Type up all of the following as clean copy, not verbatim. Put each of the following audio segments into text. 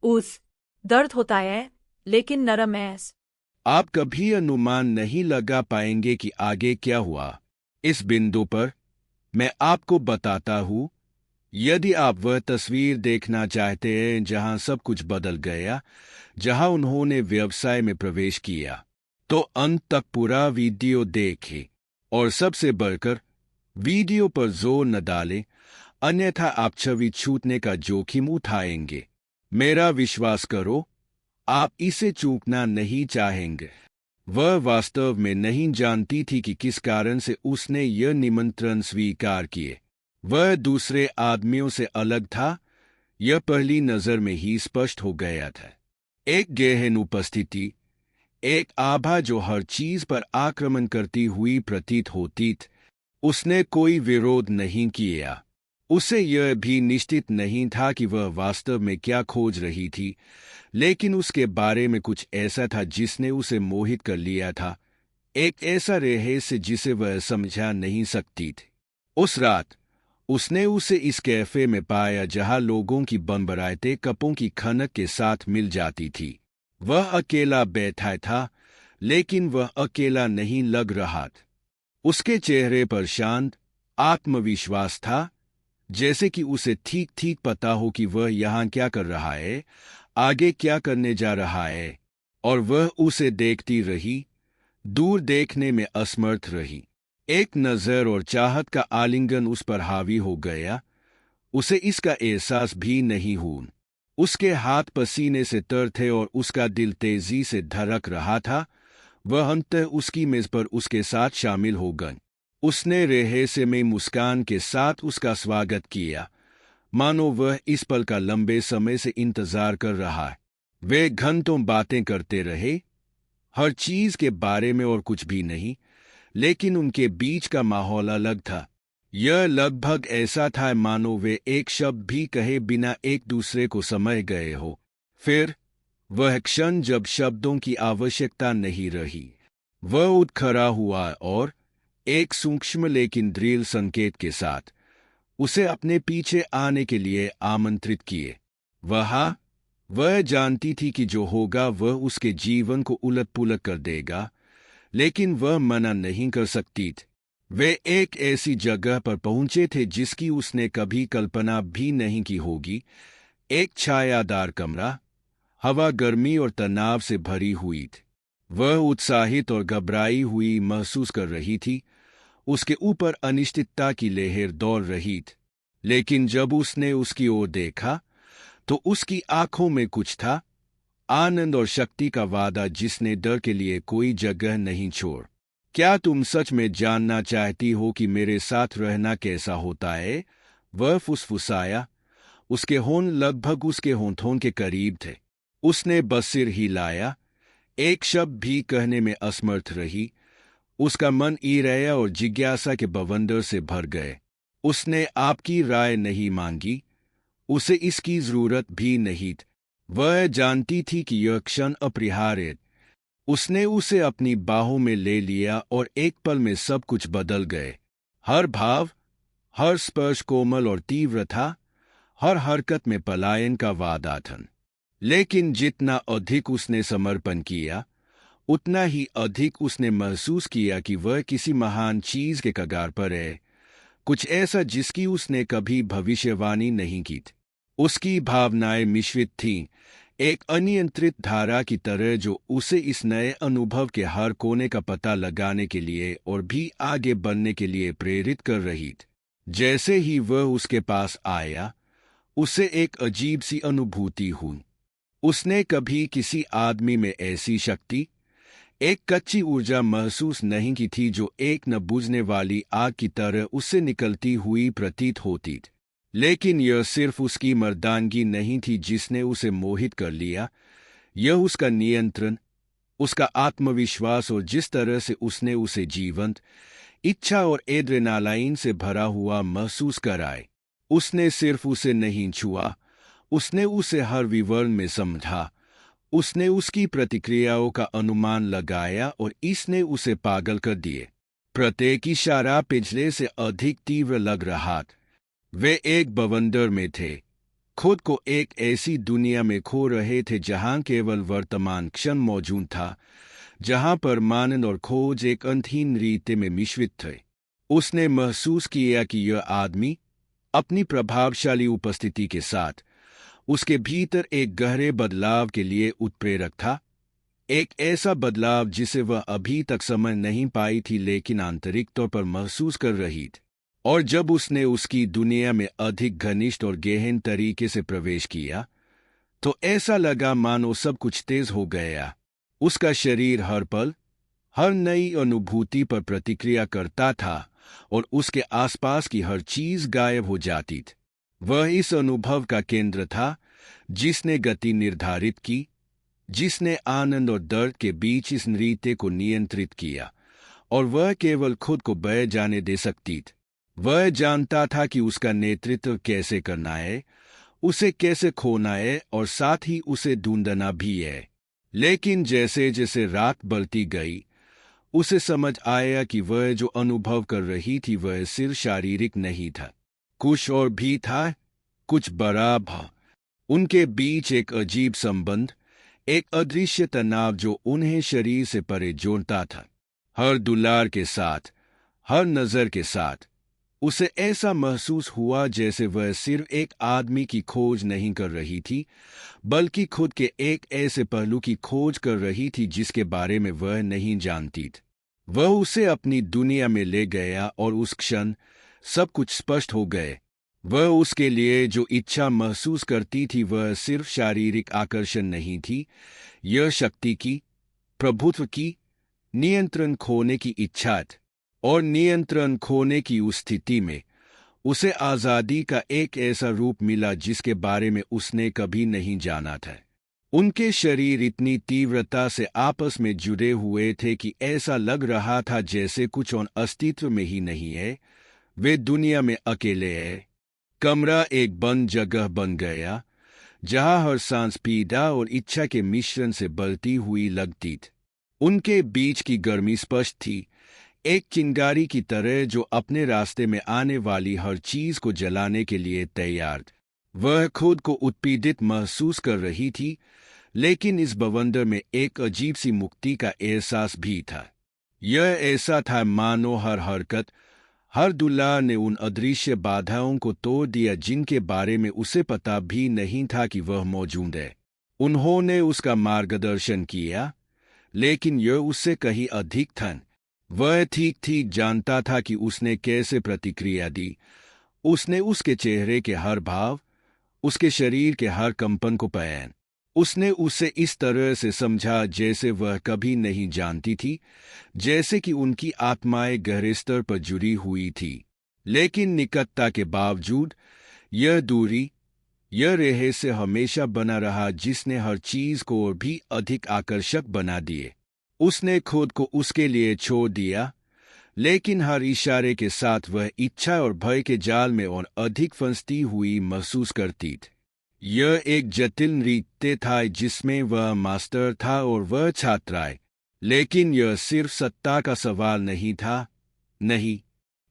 उस दर्द होता है, लेकिन नरम है। आप कभी अनुमान नहीं लगा पाएंगे कि आगे क्या हुआ। इस बिंदु पर मैं आपको बताता हूँ, यदि आप वह तस्वीर देखना चाहते हैं जहां सब कुछ बदल गया, जहां उन्होंने व्यवसाय में प्रवेश किया, तो अंत तक पूरा वीडियो देखें और सबसे बढ़कर वीडियो पर जोर न डालें, अन्यथा आप छवि छूटने का जोखिम उठाएंगे। मेरा विश्वास करो, आप इसे चूकना नहीं चाहेंगे। वह वास्तव में नहीं जानती थी कि किस कारण से उसने यह निमंत्रण स्वीकार किए। वह दूसरे आदमियों से अलग था, यह पहली नजर में ही स्पष्ट हो गया था। एक गहन उपस्थिति, एक आभा जो हर चीज पर आक्रमण करती हुई प्रतीत होती थी। उसने कोई विरोध नहीं किया। उसे यह भी निश्चित नहीं था कि वह वास्तव में क्या खोज रही थी, लेकिन उसके बारे में कुछ ऐसा था जिसने उसे मोहित कर लिया था, एक ऐसा रहस्य जिसे वह समझा नहीं सकती थी। उस रात उसने उसे इस कैफे में पाया जहां लोगों की बम्बराहटें कपों की खनक के साथ मिल जाती थी। वह अकेला बैठा था, लेकिन वह अकेला नहीं लग रहा था। उसके चेहरे पर शांत आत्मविश्वास था, जैसे कि उसे ठीक ठीक पता हो कि वह यहाँ क्या कर रहा है, आगे क्या करने जा रहा है। और वह उसे देखती रही, दूर देखने में असमर्थ रही। एक नजर और चाहत का आलिंगन उस पर हावी हो गया। उसे इसका एहसास भी नहीं हुआ। उसके हाथ पसीने से तर थे और उसका दिल तेजी से धड़क रहा था। वह अंततः उसकी मेज पर उसके साथ शामिल हो गई। उसने रहस्यमय मुस्कान के साथ उसका स्वागत किया, मानो वह इस पल का लंबे समय से इंतजार कर रहा है। वे घंटों बातें करते रहे, हर चीज के बारे में और कुछ भी नहीं, लेकिन उनके बीच का माहौल अलग था। यह लगभग ऐसा था मानो वे एक शब्द भी कहे बिना एक दूसरे को समझ गए हो। फिर वह क्षण जब शब्दों की आवश्यकता नहीं रही, वह उठ खड़ा हुआ और एक सूक्ष्म लेकिन दृढ़ संकेत के साथ उसे अपने पीछे आने के लिए आमंत्रित किए। वह जानती थी कि जो होगा वह उसके जीवन को उलट-पुलट कर देगा, लेकिन वह मना नहीं कर सकती थी। वे एक ऐसी जगह पर पहुंचे थे जिसकी उसने कभी कल्पना भी नहीं की होगी। एक छायादार कमरा, हवा गर्मी और तनाव से भरी हुई थी। वह उत्साहित और घबराई हुई महसूस कर रही थी। उसके ऊपर अनिश्चितता की लहर दौड़ रही थी, लेकिन जब उसने उसकी ओर देखा तो उसकी आंखों में कुछ था, आनंद और शक्ति का वादा जिसने डर के लिए कोई जगह नहीं छोड़। क्या तुम सच में जानना चाहती हो कि मेरे साथ रहना कैसा होता है? वह फुसफुसाया। उसके होंठ लगभग उसके होंठों के करीब थे। उसने बस सिर हिलाया, एक शब्द भी कहने में असमर्थ रही। उसका मन ईर्ष्या और जिज्ञासा के बवंडर से भर गए। उसने आपकी राय नहीं मांगी, उसे इसकी जरूरत भी नहीं थी। वह जानती थी कि यह क्षण अपरिहार्य। उसने उसे अपनी बाहों में ले लिया और एक पल में सब कुछ बदल गए। हर भाव, हर स्पर्श कोमल और तीव्र था, हर हरकत में पलायन का वादा था। लेकिन जितना अधिक उसने समर्पण किया, उतना ही अधिक उसने महसूस किया कि वह किसी महान चीज के कगार पर है, कुछ ऐसा जिसकी उसने कभी भविष्यवाणी नहीं की थी। उसकी भावनाएं मिश्रित थीं, एक अनियंत्रित धारा की तरह जो उसे इस नए अनुभव के हर कोने का पता लगाने के लिए और भी आगे बढ़ने के लिए प्रेरित कर रही थी। जैसे ही वह उसके पास आया, उसे एक अजीब सी अनुभूति हुई। उसने कभी किसी आदमी में ऐसी शक्ति, एक कच्ची ऊर्जा महसूस नहीं की थी जो एक न बुझने वाली आग की तरह उससे निकलती हुई प्रतीत होती थी। लेकिन यह सिर्फ उसकी मर्दानगी नहीं थी जिसने उसे मोहित कर लिया, यह उसका नियंत्रण, उसका आत्मविश्वास और जिस तरह से उसने उसे जीवंत, इच्छा और एड्रेनालाइन से भरा हुआ महसूस कराए। उसने सिर्फ उसे नहीं छुआ, उसने उसे हर विवरण में समझा। उसने उसकी प्रतिक्रियाओं का अनुमान लगाया और इसने उसे पागल कर दिए। प्रत्येक इशारा पिछले से अधिक तीव्र लग रहा था। वे एक बवंडर में थे, खुद को एक ऐसी दुनिया में खो रहे थे जहां केवल वर्तमान क्षण मौजूद था, जहां पर मानन और खोज एक अंतहीन रीते में मिश्रित थे। उसने महसूस किया कि यह आदमी अपनी प्रभावशाली उपस्थिति के साथ उसके भीतर एक गहरे बदलाव के लिए उत्प्रेरक था, एक ऐसा बदलाव जिसे वह अभी तक समझ नहीं पाई थी लेकिन आंतरिक तौर पर महसूस कर रही थी। और जब उसने उसकी दुनिया में अधिक घनिष्ठ और गहन तरीके से प्रवेश किया, तो ऐसा लगा मानो सब कुछ तेज हो गया। उसका शरीर हर पल, हर नई अनुभूति पर प्रतिक्रिया करता था और उसके आसपास की हर चीज गायब हो जाती थी। वह इस अनुभव का केंद्र था जिसने गति निर्धारित की, जिसने आनंद और दर्द के बीच इस नृत्य को नियंत्रित किया, और वह केवल खुद को बह जाने दे सकती थी। वह जानता था कि उसका नेतृत्व कैसे करना है, उसे कैसे खोना है और साथ ही उसे ढूंढना भी है। लेकिन जैसे जैसे रात बढ़ती गई, उसे समझ आया कि वह जो अनुभव कर रही थी वह सिर्फ शारीरिक नहीं था, कुछ और भी था, कुछ बड़ा था। उनके बीच एक अजीब संबंध, एक अदृश्य तनाव जो उन्हें शरीर से परे जोड़ता था। हर दुलार के साथ, हर नजर के साथ उसे ऐसा महसूस हुआ जैसे वह सिर्फ एक आदमी की खोज नहीं कर रही थी, बल्कि खुद के एक ऐसे पहलू की खोज कर रही थी जिसके बारे में वह नहीं जानती थी। वह उसे अपनी दुनिया में ले गया और उस क्षण सब कुछ स्पष्ट हो गए। वह उसके लिए जो इच्छा महसूस करती थी वह सिर्फ शारीरिक आकर्षण नहीं थी, यह शक्ति की, प्रभुत्व की, नियंत्रण खोने की इच्छा थी। और नियंत्रण खोने की उस स्थिति में उसे आज़ादी का एक ऐसा रूप मिला जिसके बारे में उसने कभी नहीं जाना था। उनके शरीर इतनी तीव्रता से आपस में जुड़े हुए थे कि ऐसा लग रहा था जैसे कुछ और अस्तित्व में ही नहीं है, वे दुनिया में अकेले हैं। कमरा एक बंद जगह बन गया जहां हर सांस पीड़ा और इच्छा के मिश्रण से बलती हुई लगती थी। उनके बीच की गर्मी स्पष्ट थी, एक चिंगारी की तरह जो अपने रास्ते में आने वाली हर चीज को जलाने के लिए तैयार थी। वह खुद को उत्पीड़ित महसूस कर रही थी, लेकिन इस बवंडर में एक अजीब सी मुक्ति का एहसास भी था। यह ऐसा था मानो हर हरकत, हर दुलार ने उन अदृश्य बाधाओं को तोड़ दिया जिनके बारे में उसे पता भी नहीं था कि वह मौजूद है। उन्होंने उसका मार्गदर्शन किया, लेकिन यह उससे कहीं अधिक था। वह ठीक ठीक जानता था कि उसने कैसे प्रतिक्रिया दी। उसने उसके चेहरे के हर भाव, उसके शरीर के हर कंपन को पहचाना। उसने उसे इस तरह से समझा जैसे वह कभी नहीं जानती थी, जैसे कि उनकी आत्माएं गहरे स्तर पर जुड़ी हुई थी। लेकिन निकटता के बावजूद यह दूरी, यह रहस्य हमेशा बना रहा जिसने हर चीज को और भी अधिक आकर्षक बना दिए। उसने खुद को उसके लिए छोड़ दिया, लेकिन हर इशारे के साथ वह इच्छा और भय के जाल में और अधिक फंसती हुई महसूस करती थी। यह एक जटिल नृत्य था जिसमें वह मास्टर था और वह छात्राएं, लेकिन यह सिर्फ सत्ता का सवाल नहीं था, नहीं,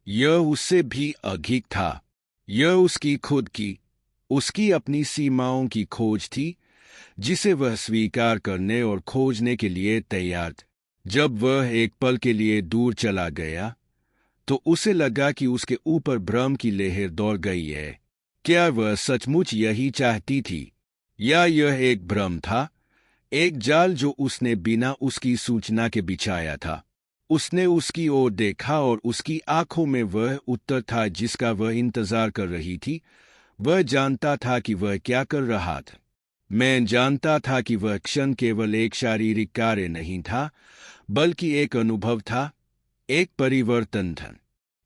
यह उससे भी अधिक था। यह उसकी खुद की, उसकी अपनी सीमाओं की खोज थी, जिसे वह स्वीकार करने और खोजने के लिए तैयार था। जब वह एक पल के लिए दूर चला गया, तो उसे लगा कि उसके ऊपर भ्रम की लहर दौड़ गई है। क्या वह सचमुच यही चाहती थी, या यह एक भ्रम था, एक जाल जो उसने बिना उसकी सूचना के बिछाया था? उसने उसकी ओर देखा और उसकी आंखों में वह उत्तर था जिसका वह इंतजार कर रही थी। वह जानता था कि वह क्या कर रहा था। मैं जानता था कि वह क्षण केवल एक शारीरिक कार्य नहीं था, बल्कि एक अनुभव था, एक परिवर्तन था,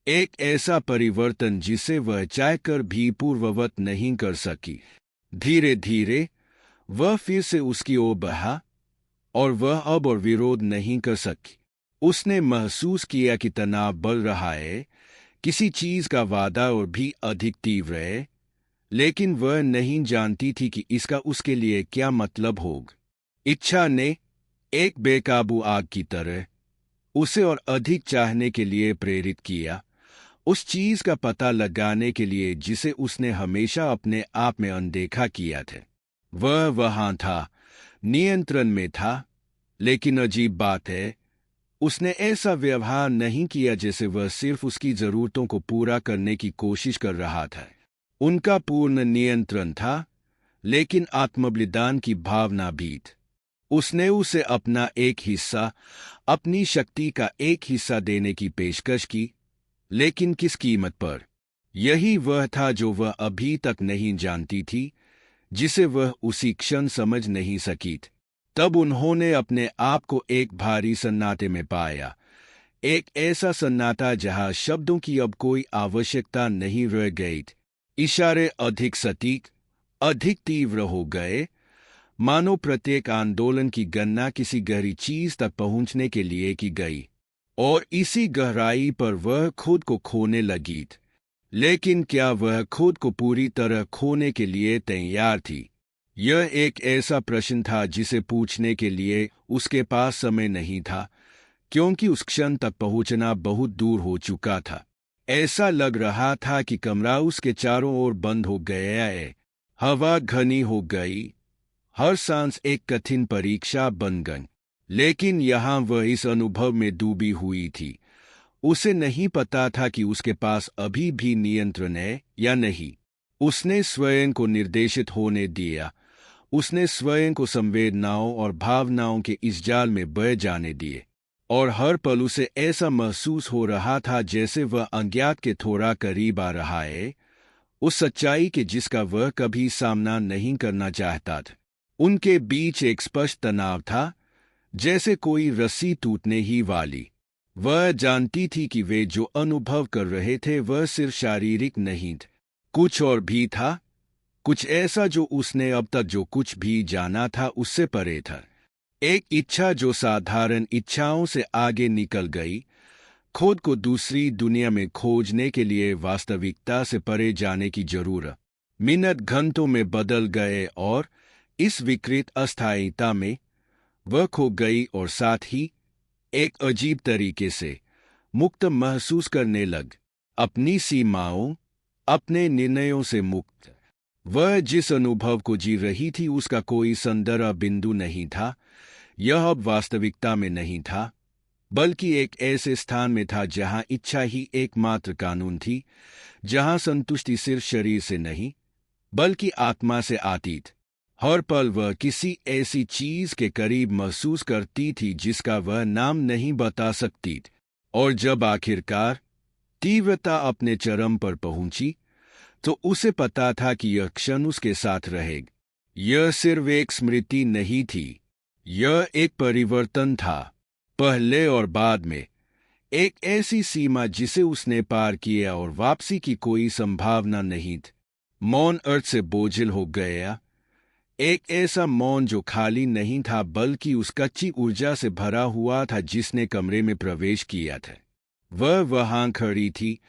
एक ऐसा परिवर्तन जिसे वह चाहकर भी पूर्ववत नहीं कर सकी। धीरे धीरे वह फिर से उसकी ओर बढ़ा, और वह अब और विरोध नहीं कर सकी। उसने महसूस किया कि तनाव बढ़ रहा है, किसी चीज का वादा और भी अधिक तीव्र है, लेकिन वह नहीं जानती थी कि इसका उसके लिए क्या मतलब होगा। इच्छा ने, एक बेकाबू आग की तरह, उसे और अधिक चाहने के लिए प्रेरित किया। उस चीज का पता लगाने के लिए जिसे उसने हमेशा अपने आप में अनदेखा किया था। वह वहां था, नियंत्रण में था, लेकिन अजीब बात है, उसने ऐसा व्यवहार नहीं किया जैसे वह सिर्फ उसकी जरूरतों को पूरा करने की कोशिश कर रहा था। उनका पूर्ण नियंत्रण था, लेकिन आत्मबलिदान की भावना भी थी। उसने उसे अपना एक हिस्सा, अपनी शक्ति का एक हिस्सा देने की पेशकश की, लेकिन किस कीमत पर? यही वह था जो वह अभी तक नहीं जानती थी, जिसे वह उसी क्षण समझ नहीं सकी थी। तब उन्होंने अपने आप को एक भारी सन्नाटे में पाया, एक ऐसा सन्नाटा जहां शब्दों की अब कोई आवश्यकता नहीं रह गई थी। इशारे अधिक सटीक, अधिक तीव्र हो गए, मानो प्रत्येक आंदोलन की गणना किसी गहरी चीज तक पहुंचने के लिए की गई, और इसी गहराई पर वह खुद को खोने लगी थी। लेकिन क्या वह खुद को पूरी तरह खोने के लिए तैयार थी? यह एक ऐसा प्रश्न था जिसे पूछने के लिए उसके पास समय नहीं था, क्योंकि उस क्षण तक पहुंचना बहुत दूर हो चुका था। ऐसा लग रहा था कि कमरा उसके चारों ओर बंद हो गया है। हवा घनी हो गई, हर सांस एक कठिन परीक्षा बन गई। लेकिन यहां वह इस अनुभव में डूबी हुई थी। उसे नहीं पता था कि उसके पास अभी भी नियंत्रण है या नहीं। उसने स्वयं को निर्देशित होने दिया। उसने स्वयं को संवेदनाओं और भावनाओं के इस जाल में बह जाने दिए, और हर पल उसे ऐसा महसूस हो रहा था जैसे वह अज्ञात के थोड़ा करीब आ रहा है, उस सच्चाई के जिसका वह कभी सामना नहीं करना चाहता था। उनके बीच एक स्पष्ट तनाव था, जैसे कोई रस्सी टूटने ही वाली। वह जानती थी कि वे जो अनुभव कर रहे थे वह सिर्फ शारीरिक नहीं था, कुछ और भी था, कुछ ऐसा जो उसने अब तक जो कुछ भी जाना था उससे परे था। एक इच्छा जो साधारण इच्छाओं से आगे निकल गई, खुद को दूसरी दुनिया में खोजने के लिए वास्तविकता से परे जाने की जरूरत। मिनट घंटों में बदल गए और इस विकृत अस्थायीता में वह खो गई और साथ ही एक अजीब तरीके से मुक्त महसूस करने लग, अपनी सीमाओं, अपने निर्णयों से मुक्त। वह जिस अनुभव को जी रही थी उसका कोई संदर्भ बिंदु नहीं था। यह अब वास्तविकता में नहीं था, बल्कि एक ऐसे स्थान में था जहां इच्छा ही एकमात्र कानून थी, जहां संतुष्टि सिर्फ शरीर से नहीं बल्कि आत्मा से आती थी। हर पल वह किसी ऐसी चीज के करीब महसूस करती थी जिसका वह नाम नहीं बता सकती थी, और जब आखिरकार तीव्रता अपने चरम पर पहुंची तो उसे पता था कि यह क्षण उसके साथ रहेगा। यह सिर्फ एक स्मृति नहीं थी, यह एक परिवर्तन था, पहले और बाद में। एक ऐसी सीमा जिसे उसने पार किया और वापसी की कोई संभावना नहीं थी। मौन अर्थ से बोझिल हो गया, एक ऐसा मौन जो खाली नहीं था बल्कि उस कच्ची ऊर्जा से भरा हुआ था जिसने कमरे में प्रवेश किया था। वह वहां खड़ी थी,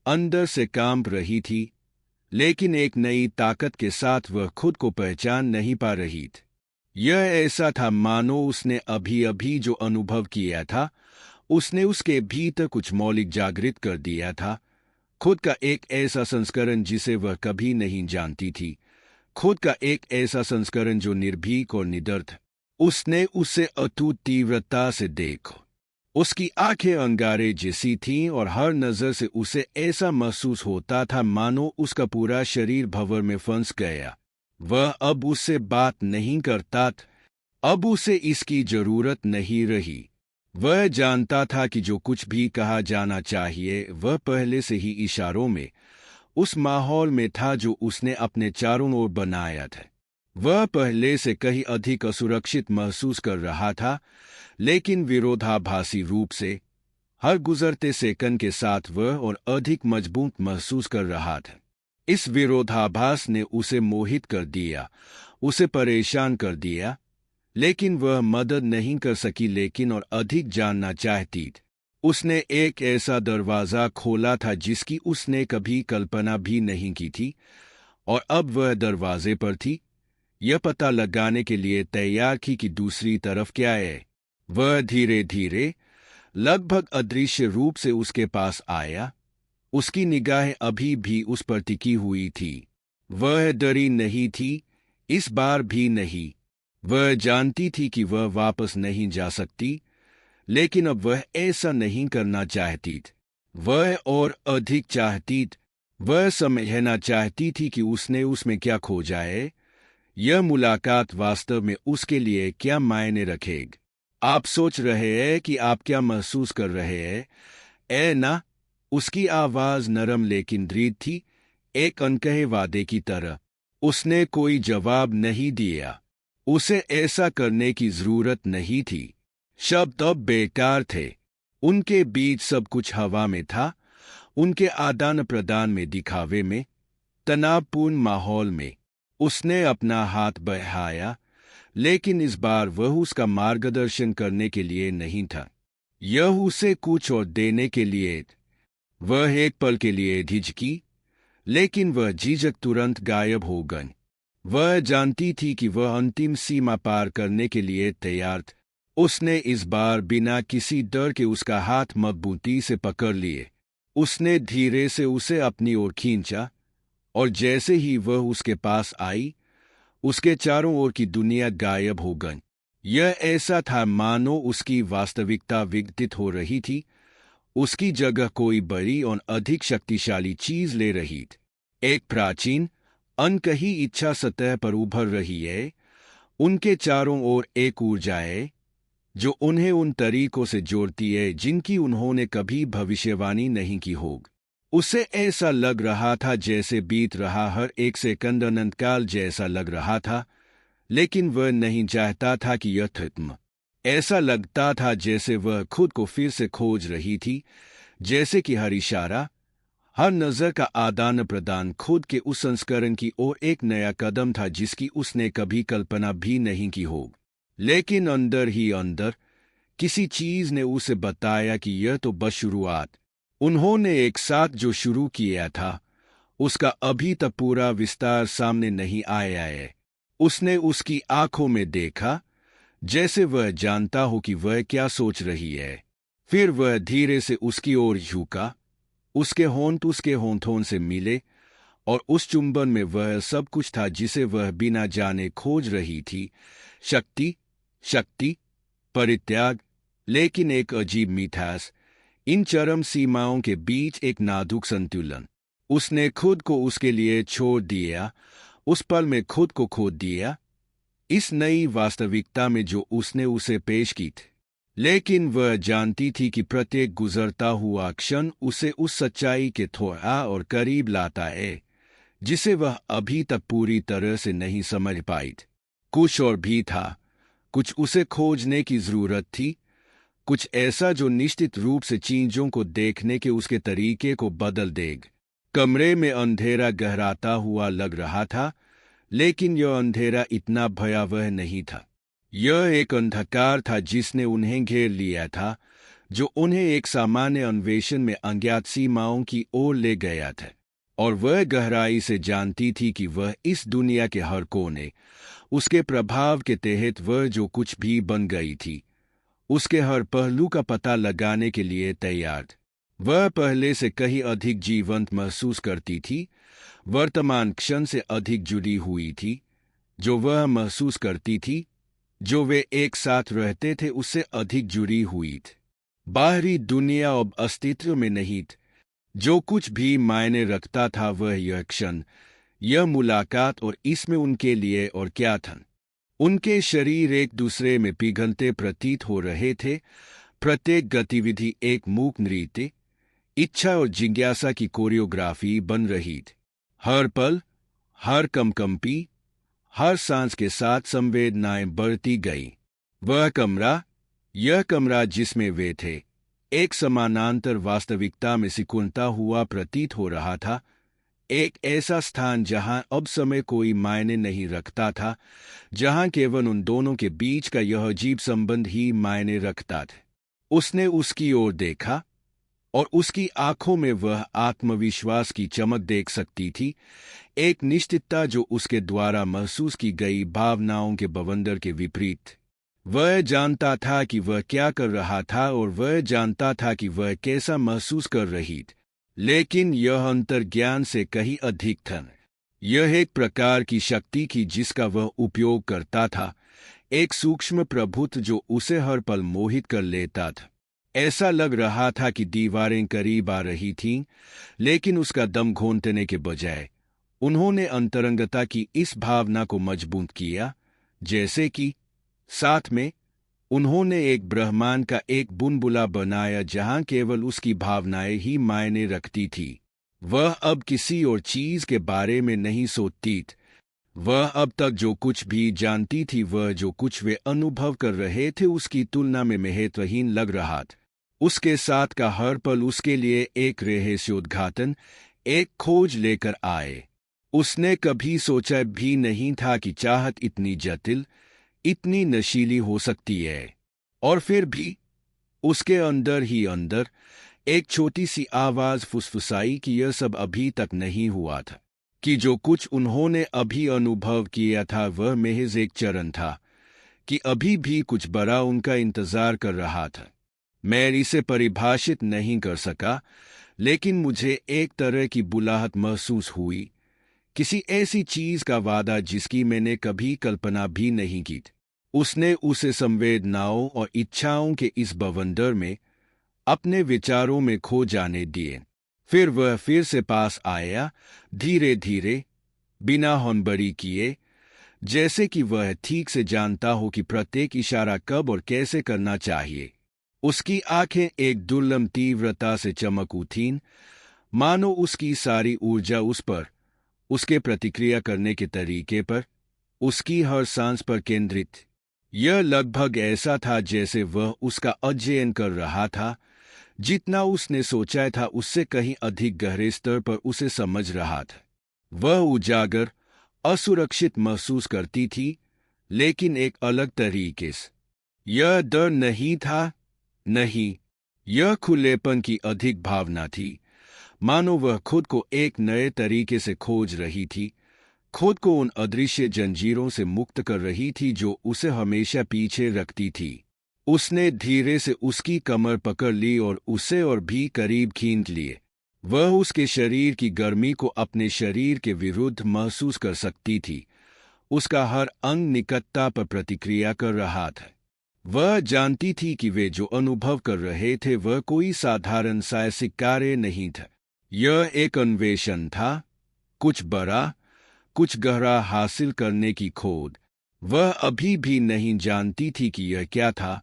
अंदर से कांप रही थी, लेकिन एक नई ताकत के साथ वह खुद को पहचान नहीं पा रही थी। यह ऐसा था मानो उसने अभी अभी जो अनुभव किया था उसने उसके भीतर कुछ मौलिक जागृत कर दिया था, खुद का एक ऐसा संस्करण जिसे वह कभी नहीं जानती थी, खुद का एक ऐसा संस्करण जो निर्भीक और निडर था। उसने उसे अटूट तीव्रता से देखा। उसकी आंखें अंगारे जैसी थीं और हर नजर से उसे ऐसा महसूस होता था मानो उसका पूरा शरीर भंवर में फंस गया। वह अब उससे बात नहीं करता था, अब उसे इसकी जरूरत नहीं रही। वह जानता था कि जो कुछ भी कहा जाना चाहिए वह पहले से ही इशारों में उस माहौल में था जो उसने अपने चारों ओर बनाया था। वह पहले से कहीं अधिक असुरक्षित महसूस कर रहा था, लेकिन विरोधाभासी रूप से हर गुजरते सेकंड के साथ वह और अधिक मजबूत महसूस कर रहा था। इस विरोधाभास ने उसे मोहित कर दिया, उसे परेशान कर दिया, लेकिन वह मदद नहीं कर सकी लेकिन और अधिक जानना चाहती थी। उसने एक ऐसा दरवाज़ा खोला था जिसकी उसने कभी कल्पना भी नहीं की थी, और अब वह दरवाजे पर थी, यह पता लगाने के लिए तैयार थी कि दूसरी तरफ क्या है। वह धीरे धीरे, लगभग अदृश्य रूप से उसके पास आया, उसकी निगाहें अभी भी उस पर टिकी हुई थी। वह डरी नहीं थी, इस बार भी नहीं। वह जानती थी कि वह वापस नहीं जा सकती, लेकिन अब वह ऐसा नहीं करना चाहती थी। वह और अधिक चाहती थी। वह समझना चाहती थी कि उसने उसमें क्या खोजा है। यह मुलाकात वास्तव में उसके लिए क्या मायने रखेगी। आप सोच रहे हैं कि आप क्या महसूस कर रहे हैं, ए ना? उसकी आवाज नरम लेकिन दृढ़ थी, एक अनकहे वादे की तरह। उसने कोई जवाब नहीं दिया। उसे ऐसा करने की जरूरत नहीं थी। शब्द अब बेकार थे। उनके बीच सब कुछ हवा में था, उनके आदान प्रदान में, दिखावे में, तनावपूर्ण माहौल में। उसने अपना हाथ बढ़ाया, लेकिन इस बार वह उसका मार्गदर्शन करने के लिए नहीं था। यह उसे कुछ और देने के लिए। वह एक पल के लिए झिझकी, लेकिन वह झिझक तुरंत गायब हो गई। वह जानती थी कि वह अंतिम सीमा पार करने के लिए तैयार थी। उसने इस बार बिना किसी डर के उसका हाथ मजबूती से पकड़ लिए। उसने धीरे से उसे अपनी ओर खींचा, और जैसे ही वह उसके पास आई, उसके चारों ओर की दुनिया गायब हो गई। यह ऐसा था मानो उसकी वास्तविकता विघटित हो रही थी। उसकी जगह कोई बड़ी और अधिक शक्तिशाली चीज ले रही थी। एक प्राचीन, अनकही इच्छा सतह पर उभर रही है। उनके चारों ओर एक ऊर्जा है जो उन्हें उन तरीकों से जोड़ती है जिनकी उन्होंने कभी भविष्यवाणी नहीं की होगी। उसे ऐसा लग रहा था जैसे बीत रहा हर एक सेकंड अनंतकाल जैसा लग रहा था, लेकिन वह नहीं चाहता था कि यह खत्म। ऐसा लगता था जैसे वह खुद को फिर से खोज रही थी, जैसे कि हर इशारा, हर नजर का आदान प्रदान खुद के उस संस्करण की ओर एक नया कदम था जिसकी उसने कभी कल्पना भी नहीं की होगी। लेकिन अंदर ही अंदर किसी चीज ने उसे बताया कि यह तो बस शुरुआत। उन्होंने एक साथ जो शुरू किया था, उसका अभी तक पूरा विस्तार सामने नहीं आया है। उसने उसकी आंखों में देखा, जैसे वह जानता हो कि वह क्या सोच रही है। फिर वह धीरे से उसकी ओर झुका। उसके होंठ उसके होंठों से मिले, और उस चुंबन में वह सब कुछ था जिसे वह बिना जाने खोज रही थी। शक्ति, शक्ति, परित्याग, लेकिन एक अजीब मिठास। इन चरम सीमाओं के बीच एक नाजुक संतुलन। उसने खुद को उसके लिए छोड़ दिया, उस पल में खुद को खो दिया, इस नई वास्तविकता में जो उसने उसे पेश की थी। लेकिन वह जानती थी कि प्रत्येक गुजरता हुआ क्षण उसे उस सच्चाई के थोड़ा और करीब लाता है जिसे वह अभी तक पूरी तरह से नहीं समझ पाई थी। कुछ और भी था, कुछ उसे खोजने की जरूरत थी, कुछ ऐसा जो निश्चित रूप से चीजों को देखने के उसके तरीके को बदल देगा। कमरे में अंधेरा गहराता हुआ लग रहा था, लेकिन यह अंधेरा इतना भयावह नहीं था। यह एक अंधकार था जिसने उन्हें घेर लिया था, जो उन्हें एक सामान्य अन्वेषण में अज्ञात सीमाओं की ओर ले गया था। और वह गहराई से जानती थी कि वह इस दुनिया के हर कोने, उसके प्रभाव के तहत वह जो कुछ भी बन गई थी, उसके हर पहलू का पता लगाने के लिए तैयार थी। वह पहले से कहीं अधिक जीवंत महसूस करती थी, वर्तमान क्षण से अधिक जुड़ी हुई थी। जो वह महसूस करती थी, जो वे एक साथ रहते थे, उससे अधिक जुड़ी हुई थी। बाहरी दुनिया अब अस्तित्व में नहीं थी। जो कुछ भी मायने रखता था वह यह क्षण, यह मुलाकात, और इसमें उनके लिए और क्या था। उनके शरीर एक दूसरे में पिघलते प्रतीत हो रहे थे। प्रत्येक गतिविधि एक मूक नृत्य, इच्छा और जिज्ञासा की कोरियोग्राफी बन रही थी। हर पल, हर कंपी, हर सांस के साथ संवेदनाएं बढ़ती गईं। यह कमरा जिसमें वे थे, एक समानांतर वास्तविकता में सिकुड़ता हुआ प्रतीत हो रहा था। एक ऐसा स्थान जहां अब समय कोई मायने नहीं रखता था, जहां केवल उन दोनों के बीच का यह अजीब संबंध ही मायने रखता था। उसने उसकी ओर देखा, और उसकी आंखों में वह आत्मविश्वास की चमक देख सकती थी, एक निश्चितता जो उसके द्वारा महसूस की गई भावनाओं के बवंडर के विपरीत। वह जानता था कि वह क्या कर रहा था, और वह जानता था कि वह कैसा महसूस कर रही थी। लेकिन यह अंतर्ज्ञान से कहीं अधिक था। यह एक प्रकार की शक्ति की जिसका वह उपयोग करता था, एक सूक्ष्म प्रभुत्व जो उसे हर पल मोहित कर लेता था। ऐसा लग रहा था कि दीवारें करीब आ रही थीं, लेकिन उसका दम घोंटने के बजाय उन्होंने अंतरंगता की इस भावना को मजबूत किया, जैसे कि साथ में उन्होंने एक ब्रह्मांड का एक बुलबुला बनाया जहां केवल उसकी भावनाएं ही मायने रखती थी। वह अब किसी और चीज के बारे में नहीं सोचती थी। वह अब तक जो कुछ भी जानती थी, वह जो कुछ वे अनुभव कर रहे थे उसकी तुलना में महत्वहीन लग रहा था। उसके साथ का हर पल उसके लिए एक रहस्योद्घाटन, एक खोज लेकर आए। उसने कभी सोचा भी नहीं था कि चाहत इतनी जटिल, इतनी नशीली हो सकती है। और फिर भी उसके अंदर ही अंदर एक छोटी सी आवाज फुसफुसाई कि यह सब अभी तक नहीं हुआ था, कि जो कुछ उन्होंने अभी अनुभव किया था वह महज एक चरण था, कि अभी भी कुछ बड़ा उनका इंतजार कर रहा था। मैं इसे परिभाषित नहीं कर सका, लेकिन मुझे एक तरह की बुलाहट महसूस हुई, किसी ऐसी चीज का वादा जिसकी मैंने कभी कल्पना भी नहीं की। उसने उसे संवेदनाओं और इच्छाओं के इस बवंडर में अपने विचारों में खो जाने दिए। फिर वह फिर से पास आया, धीरे धीरे, बिना हौनबरी किए, जैसे कि वह ठीक से जानता हो कि प्रत्येक इशारा कब और कैसे करना चाहिए। उसकी आंखें एक दुर्लभ तीव्रता से चमक उठीं, मानो उसकी सारी ऊर्जा उस पर, उसके प्रतिक्रिया करने के तरीके पर, उसकी हर सांस पर केंद्रित। यह लगभग ऐसा था जैसे वह उसका अध्ययन कर रहा था, जितना उसने सोचा था उससे कहीं अधिक गहरे स्तर पर उसे समझ रहा था। वह उजागर, असुरक्षित महसूस करती थी, लेकिन एक अलग तरीके से। यह डर नहीं था, नहीं, यह खुलेपन की अधिक भावना थी, मानो वह खुद को एक नए तरीके से खोज रही थी, खुद को उन अदृश्य जंजीरों से मुक्त कर रही थी जो उसे हमेशा पीछे रखती थी। उसने धीरे से उसकी कमर पकड़ ली और उसे और भी करीब खींच लिए। वह उसके शरीर की गर्मी को अपने शरीर के विरुद्ध महसूस कर सकती थी। उसका हर अंग निकटता पर प्रतिक्रिया कर रहा था। वह जानती थी कि वे जो अनुभव कर रहे थे वह कोई साधारण साहसिक कार्य नहीं था। यह एक अन्वेषण था, कुछ बड़ा, कुछ गहरा हासिल करने की खोज। वह अभी भी नहीं जानती थी कि यह क्या था,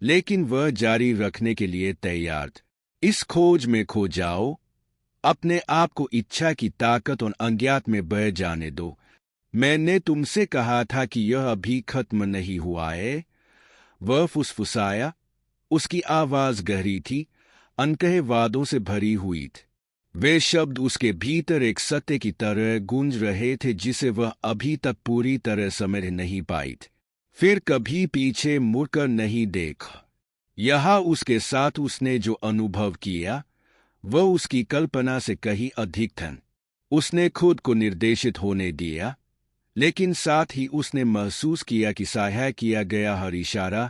लेकिन वह जारी रखने के लिए तैयार थी। इस खोज में खो जाओ, अपने आप को इच्छा की ताकत और अज्ञात में बह जाने दो। मैंने तुमसे कहा था कि यह अभी खत्म नहीं हुआ है। वह फुसफुसाया, उसकी आवाज गहरी थी, अनकहे वादों से भरी हुई थी। वे शब्द उसके भीतर एक सत्य की तरह गूंज रहे थे जिसे वह अभी तक पूरी तरह समझ नहीं पाई थी। फिर कभी पीछे मुड़कर नहीं देखा। यहाँ उसके साथ उसने जो अनुभव किया वह उसकी कल्पना से कहीं अधिक था। उसने खुद को निर्देशित होने दिया, लेकिन साथ ही उसने महसूस किया कि सहाय किया गया हर इशारा,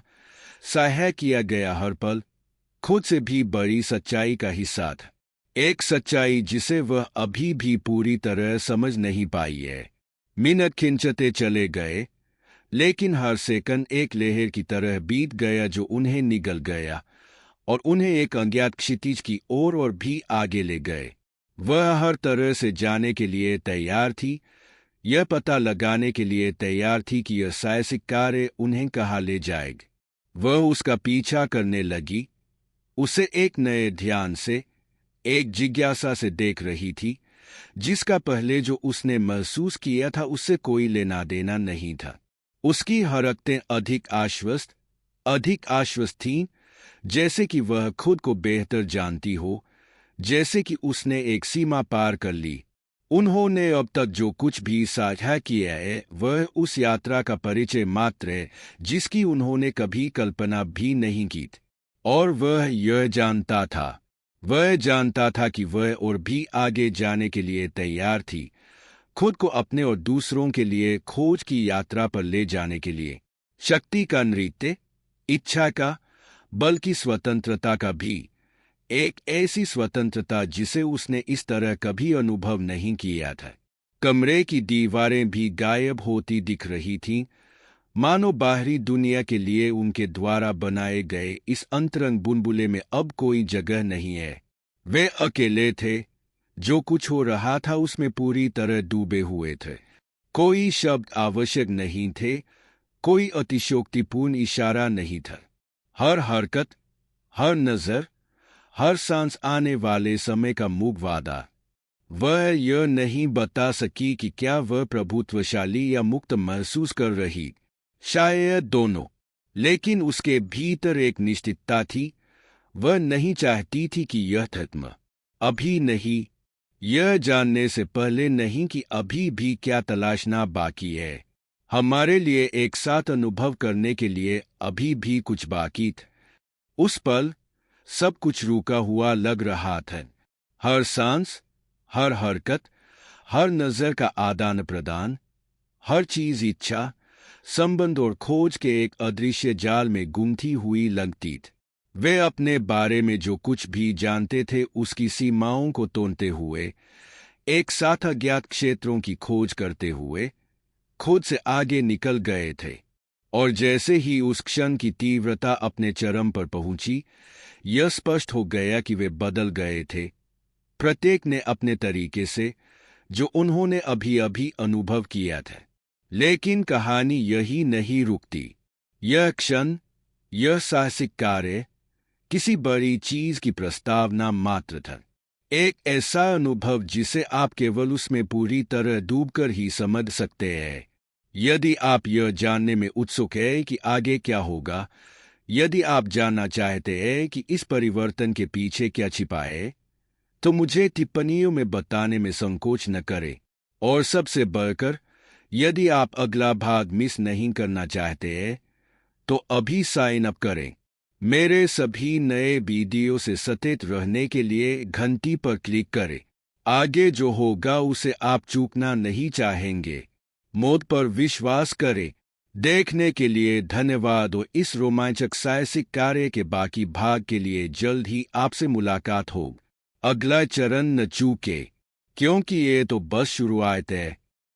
सहाय किया गया हर पल, खुद से भी बड़ी सच्चाई का हिस्सा था। एक सच्चाई जिसे वह अभी भी पूरी तरह समझ नहीं पाई है। मिनट खिंचते चले गए, लेकिन हर सेकंड एक लहर की तरह बीत गया जो उन्हें निगल गया और उन्हें एक अज्ञात क्षितिज की ओर और भी आगे ले गए। वह हर तरह से जाने के लिए तैयार थी, यह पता लगाने के लिए तैयार थी कि यह साहसिक कार्य उन्हें कहाँ ले जाएगा। वह उसका पीछा करने लगी, उसे एक नए ध्यान से, एक जिज्ञासा से देख रही थी, जिसका पहले जो उसने महसूस किया था उससे कोई लेना देना नहीं था। उसकी हरकतें अधिक आश्वस्त थीं, जैसे कि वह खुद को बेहतर जानती हो, जैसे कि उसने एक सीमा पार कर ली। उन्होंने अब तक जो कुछ भी साझा किया है वह उस यात्रा का परिचय मात्र है जिसकी उन्होंने कभी कल्पना भी नहीं की थी। और वह जानता था कि वह और भी आगे जाने के लिए तैयार थी, खुद को अपने और दूसरों के लिए खोज की यात्रा पर ले जाने के लिए। शक्ति का नृत्य, इच्छा का, बल्कि स्वतंत्रता का भी, एक ऐसी स्वतंत्रता जिसे उसने इस तरह कभी अनुभव नहीं किया था। कमरे की दीवारें भी गायब होती दिख रही थीं, मानो बाहरी दुनिया के लिए उनके द्वारा बनाए गए इस अंतरंग बुलबुले में अब कोई जगह नहीं है। वे अकेले थे, जो कुछ हो रहा था उसमें पूरी तरह डूबे हुए थे। कोई शब्द आवश्यक नहीं थे, कोई अतिशयोक्तिपूर्ण इशारा नहीं था। हर हरकत, हर नजर, हर सांस आने वाले समय का मूक वादा। वह यह नहीं बता सकी कि क्या वह प्रभुत्वशाली या मुक्त महसूस कर रही, शायद दोनों। लेकिन उसके भीतर एक निश्चितता थी। वह नहीं चाहती थी कि यह खत्म। अभी नहीं, यह जानने से पहले नहीं कि अभी भी क्या तलाशना बाकी है। हमारे लिए एक साथ अनुभव करने के लिए अभी भी कुछ बाकी था। उस पल सब कुछ रुका हुआ लग रहा था। हर सांस, हर हरकत, हर नजर का आदान प्रदान, हर चीज इच्छा, संबंध और खोज के एक अदृश्य जाल में गुंथी हुई लगती थी। वे अपने बारे में जो कुछ भी जानते थे उसकी सीमाओं को तोड़ते हुए, एक साथ अज्ञात क्षेत्रों की खोज करते हुए, खुद से आगे निकल गए थे। और जैसे ही उस क्षण की तीव्रता अपने चरम पर पहुंची, यह स्पष्ट हो गया कि वे बदल गए थे, प्रत्येक ने अपने तरीके से, जो उन्होंने अभी अभी अनुभव किया था। लेकिन कहानी यही नहीं रुकती। यह क्षण, यह साहसिक कार्य, किसी बड़ी चीज की प्रस्तावना मात्र था। एक ऐसा अनुभव जिसे आप केवल उसमें पूरी तरह डूबकर ही समझ सकते हैं। यदि आप यह जानने में उत्सुक हैं कि आगे क्या होगा, यदि आप जानना चाहते हैं कि इस परिवर्तन के पीछे क्या छिपा है, तो मुझे टिप्पणियों में बताने में संकोच न करें। और सबसे बढ़कर, यदि आप अगला भाग मिस नहीं करना चाहते हैं, तो अभी साइन अप करें। मेरे सभी नए वीडियो से सचेत रहने के लिए घंटी पर क्लिक करें। आगे जो होगा उसे आप चूकना नहीं चाहेंगे। मौत पर विश्वास करें। देखने के लिए धन्यवाद और इस रोमांचक साहसिक कार्य के बाकी भाग के लिए जल्द ही आपसे मुलाकात हो। अगला चरण न चूके, क्योंकि ये तो बस शुरुआत है।